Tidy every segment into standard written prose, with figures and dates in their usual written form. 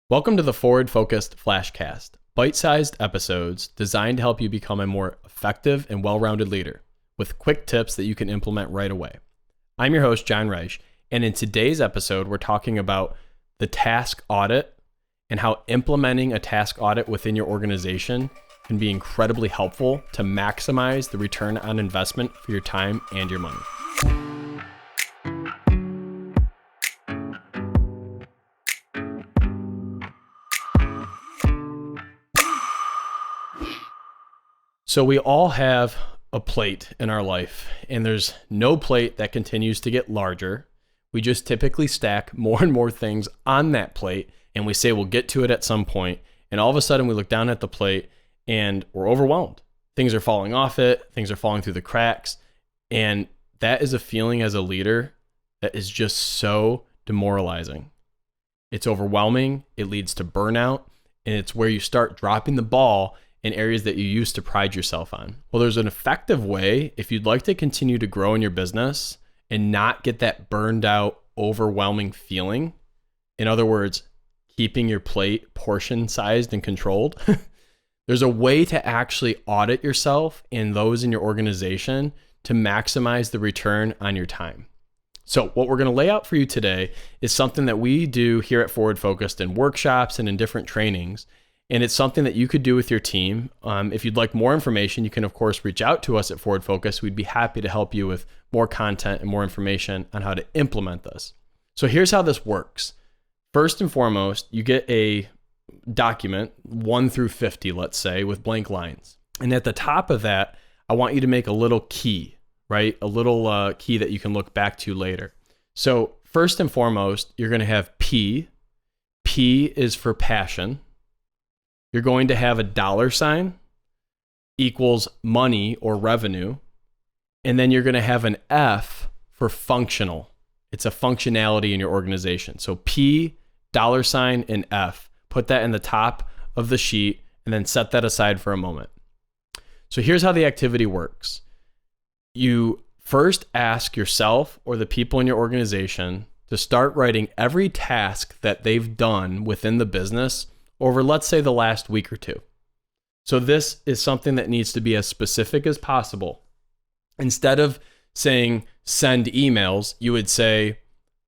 Welcome to the Forward Focused Flashcast, bite-sized episodes designed to help you become a more effective and well-rounded leader with quick tips that you can implement right away. I'm your host, Jon Reusch, and in today's episode, we're talking about the task audit and how implementing a task audit within your organization can be incredibly helpful to maximize the return on investment for your time and your money. So we all have a plate in our life, and there's no plate that continues to get larger. We just typically stack more and more things on that plate, and we say we'll get to it at some point, and all of a sudden we look down at the plate and we're overwhelmed. Things are falling off it, things are falling through the cracks, and that is a feeling as a leader that is just so demoralizing. It's overwhelming, it leads to burnout, and it's where you start dropping the ball in areas that you used to pride yourself on. Well, there's an effective way if you'd like to continue to grow in your business and not get that burned out, overwhelming feeling. In other words, keeping your plate portion sized and controlled. There's a way to actually audit yourself and those in your organization to maximize the return on your time. So what we're going to lay out for you today is something that we do here at Forward Focused in workshops and in different trainings. And it's something that you could do with your team. If you'd like more information, you can, of course, reach out to us at Forward Focus. We'd be happy to help you with more content and more information on how to implement this. So here's how this works. First and foremost, you get a document, 1 through 50, let's say, with blank lines. And at the top of that, I want you to make a little key, right? A little key that you can look back to later. So first and foremost, you're going to have P. P is for passion. You're going to have a $ equals money or revenue. And then you're going to have an F for functional. It's a functionality in your organization. So P, $ and F. Put that in the top of the sheet and then set that aside for a moment. So here's how the activity works. You first ask yourself or the people in your organization to start writing every task that they've done within the business over, let's say, the last week or two. So this is something that needs to be as specific as possible. Instead of saying send emails, you would say,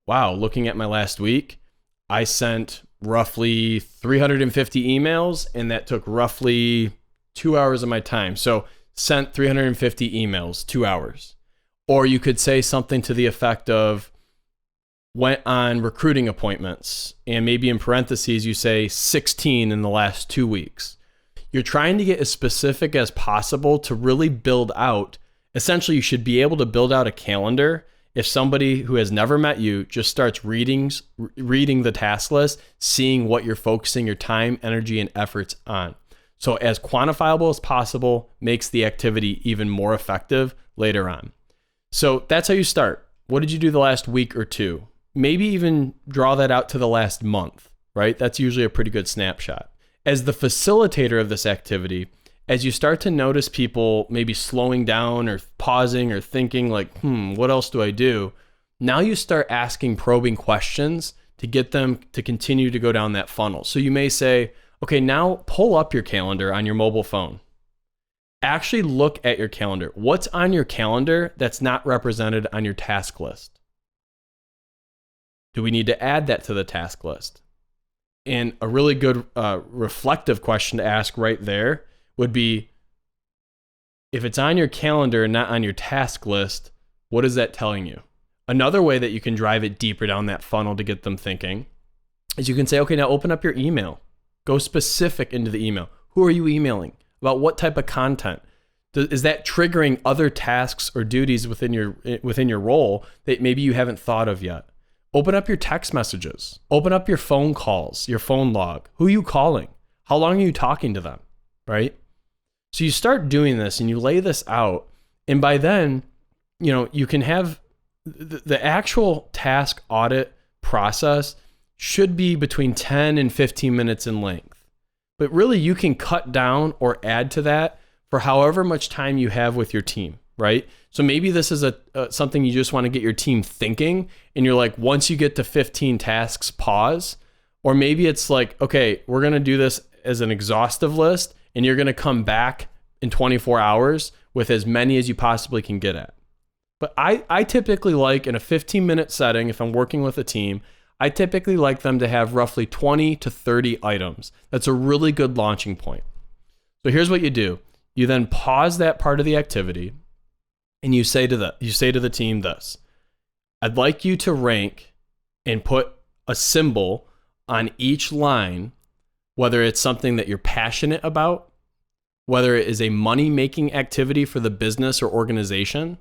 wow, looking at my last week, I sent roughly 350 emails, and that took roughly 2 hours of my time. So sent 350 emails, 2 hours. Or you could say something to the effect of, went on recruiting appointments, and maybe in parentheses you say 16 in the last 2 weeks. You're trying to get as specific as possible to really build out. Essentially, you should be able to build out a calendar if somebody who has never met you just starts reading the task list, seeing what you're focusing your time, energy, and efforts on. So as quantifiable as possible makes the activity even more effective later on. So that's how you start. What did you do the last week or two? Maybe even draw that out to the last month, right? That's usually a pretty good snapshot. As the facilitator of this activity, as you start to notice people maybe slowing down or pausing or thinking like, what else do I do? Now you start asking probing questions to get them to continue to go down that funnel. So you may say, okay, now pull up your calendar on your mobile phone. Actually look at your calendar. What's on your calendar that's not represented on your task list? Do we need to add that to the task list? And a really good reflective question to ask right there would be, if it's on your calendar and not on your task list, what is that telling you? Another way that you can drive it deeper down that funnel to get them thinking is you can say, okay, now open up your email. Go specific into the email. Who are you emailing? About what type of content? Is that triggering other tasks or duties within your role that maybe you haven't thought of yet? Open up your text messages. Open up your phone calls, your phone log. Who are you calling? How long are you talking to them, right? So you start doing this and you lay this out. And by then, you can have the actual task audit process should be between 10 and 15 minutes in length. But really you can cut down or add to that for however much time you have with your team, right? So maybe this is something you just want to get your team thinking, and you're like, once you get to 15 tasks, pause. Or maybe it's like, okay, we're going to do this as an exhaustive list and you're going to come back in 24 hours with as many as you possibly can get at. But I typically like, in a 15-minute setting, if I'm working with a team, I typically like them to have roughly 20 to 30 items. That's a really good launching point. So here's what you do. You then pause that part of the activity and you say to the team this: I'd like you to rank and put a symbol on each line, whether it's something that you're passionate about, whether it is a money-making activity for the business or organization,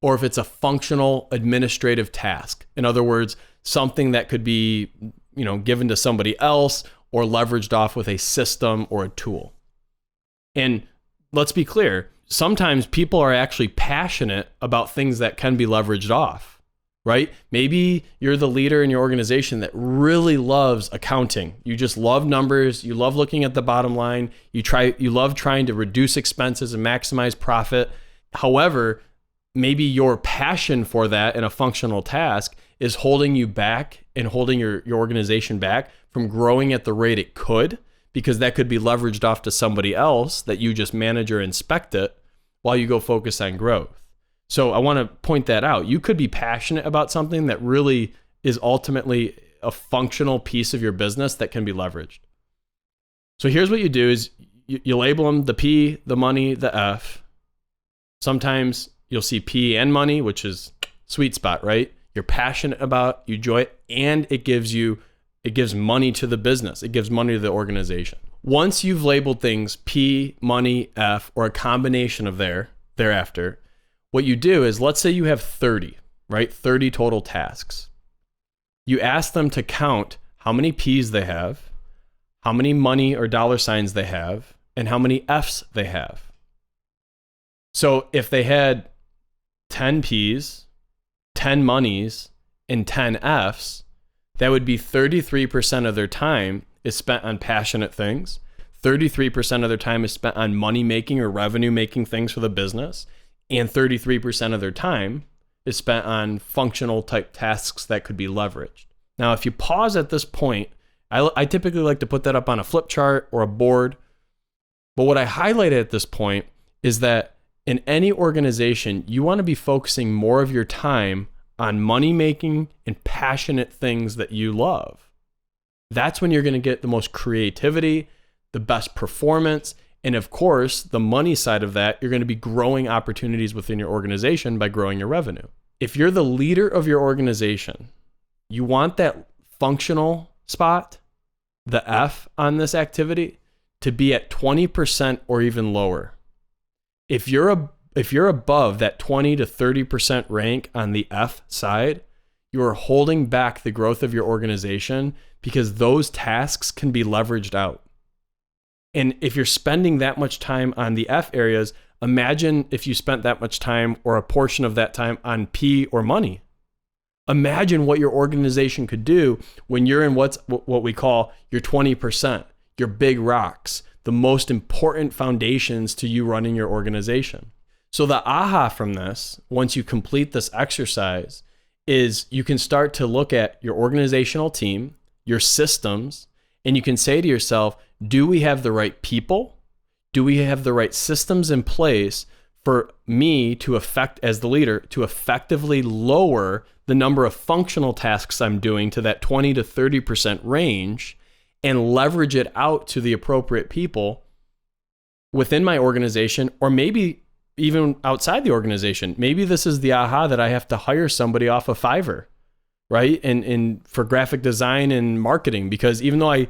or if it's a functional administrative task. In other words, something that could be, given to somebody else or leveraged off with a system or a tool. And let's be clear, sometimes people are actually passionate about things that can be leveraged off, right? Maybe you're the leader in your organization that really loves accounting. You just love numbers. You love looking at the bottom line. You love trying to reduce expenses and maximize profit. However, maybe your passion for that in a functional task is holding you back and holding your organization back from growing at the rate it could, because that could be leveraged off to somebody else that you just manage or inspect it while you go focus on growth. So I want to point that out. You could be passionate about something that really is ultimately a functional piece of your business that can be leveraged. So here's what you do is you label them: the P, the money, the F. Sometimes you'll see P and money, which is sweet spot, right? You're passionate about, you enjoy it, and it gives money to the business. It gives money to the organization. Once you've labeled things P, money, F, or a combination of thereafter, what you do is, let's say you have 30, right? 30 total tasks. You ask them to count how many P's they have, how many money or dollar signs they have, and how many F's they have. So if they had 10 P's, 10 monies, and 10 F's, that would be 33% of their time is spent on passionate things. 33% of their time is spent on money-making or revenue-making things for the business. And 33% of their time is spent on functional type tasks that could be leveraged. Now, if you pause at this point, I typically like to put that up on a flip chart or a board. But what I highlighted at this point is that in any organization, you want to be focusing more of your time on money-making and passionate things that you love. That's when you're going to get the most creativity, the best performance, and of course, the money side of that, you're going to be growing opportunities within your organization by growing your revenue. If you're the leader of your organization, you want that functional spot, the F on this activity, to be at 20% or even lower. If you're above that 20 to 30% rank on the F side, you are holding back the growth of your organization because those tasks can be leveraged out. And if you're spending that much time on the F areas, imagine if you spent that much time or a portion of that time on P or money. Imagine what your organization could do when you're in what we call your 20%, your big rocks, the most important foundations to you running your organization. So the aha from this, once you complete this exercise, is you can start to look at your organizational team, your systems, and you can say to yourself, do we have the right people? Do we have the right systems in place for me to as the leader, to effectively lower the number of functional tasks I'm doing to that 20 to 30% range and leverage it out to the appropriate people within my organization, or maybe even outside the organization? Maybe this is the aha that I have to hire somebody off of Fiverr, right? And for graphic design and marketing, because even though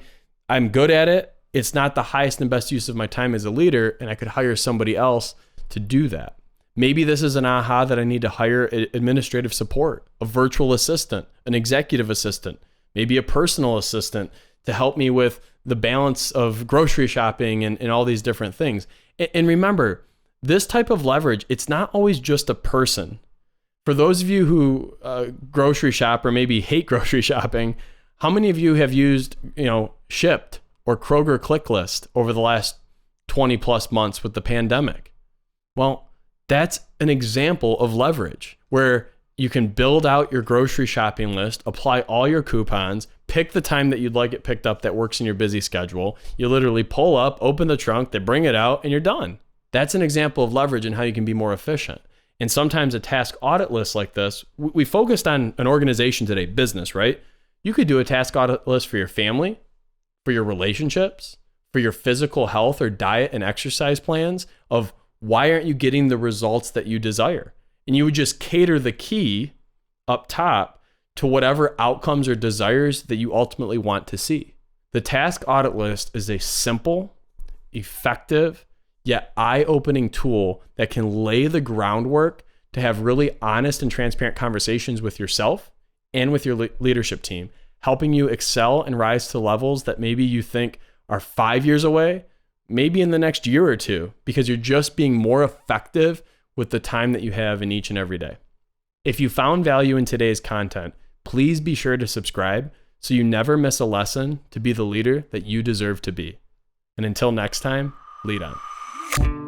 I'm good at it, it's not the highest and best use of my time as a leader, and I could hire somebody else to do that. Maybe this is an aha that I need to hire administrative support, a virtual assistant, an executive assistant, maybe a personal assistant to help me with the balance of grocery shopping and all these different things. And remember, this type of leverage, it's not always just a person. For those of you who grocery shop or maybe hate grocery shopping, how many of you have used, Shipt or Kroger ClickList over the last 20 plus months with the pandemic? Well, that's an example of leverage where You can build out your grocery shopping list, apply all your coupons, pick the time that you'd like it picked up that works in your busy schedule. You literally pull up, open the trunk, they bring it out, and you're done. That's an example of leverage and how you can be more efficient. And sometimes a task audit list like this, we focused on an organization today, business, right? You could do a task audit list for your family, for your relationships, for your physical health or diet and exercise plans of why aren't you getting the results that you desire? And you would just cater the key up top to whatever outcomes or desires that you ultimately want to see. The task audit list is a simple, effective, yet eye-opening tool that can lay the groundwork to have really honest and transparent conversations with yourself and with your leadership team, helping you excel and rise to levels that maybe you think are 5 years away, maybe in the next year or two, because you're just being more effective with the time that you have in each and every day. If you found value in today's content, please be sure to subscribe so you never miss a lesson to be the leader that you deserve to be. And until next time, lead on.